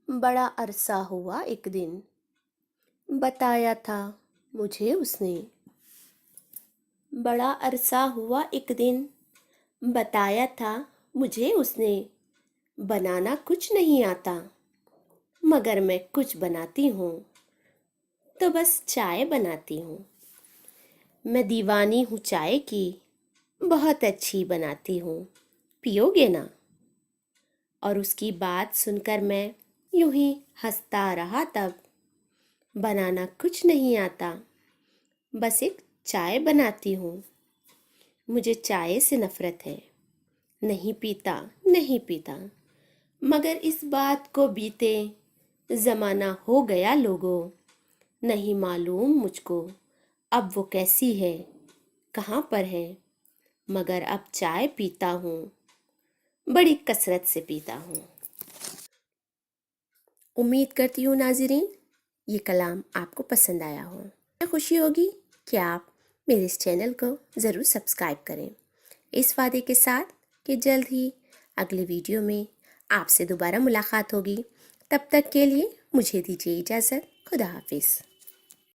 بڑا عرصہ ہوا ایک دن، بتایا تھا مجھے اس نے۔ بڑا عرصہ ہوا ایک دن، بتایا تھا مجھے اس نے۔ بنانا کچھ نہیں آتا، مگر میں کچھ بناتی ہوں، تو بس چائے بناتی ہوں۔ میں دیوانی ہوں چائے کی، بہت اچھی بناتی ہوں، پیو گے نا؟ اور اس کی بات سن کر میں یوں ہی ہنستا رہا تب۔ بنانا کچھ نہیں آتا، بس ایک چائے بناتی ہوں۔ مجھے چائے سے نفرت ہے، نہیں پیتا نہیں پیتا، مگر اس بات کو بیتے زمانہ ہو گیا لوگوں۔ نہیں معلوم مجھ کو اب وہ کیسی ہے، کہاں پر ہے، مگر اب چائے پیتا ہوں، بڑی کثرت سے پیتا ہوں۔ امید کرتی ہوں ناظرین یہ کلام آپ کو پسند آیا ہو۔ مجھے خوشی ہوگی کہ آپ میرے اس چینل کو ضرور سبسکرائب کریں، اس وعدے کے ساتھ کہ جلد ہی اگلے ویڈیو میں آپ سے دوبارہ ملاقات ہوگی۔ تب تک کے لیے مجھے دیجیے اجازت۔ خدا حافظ۔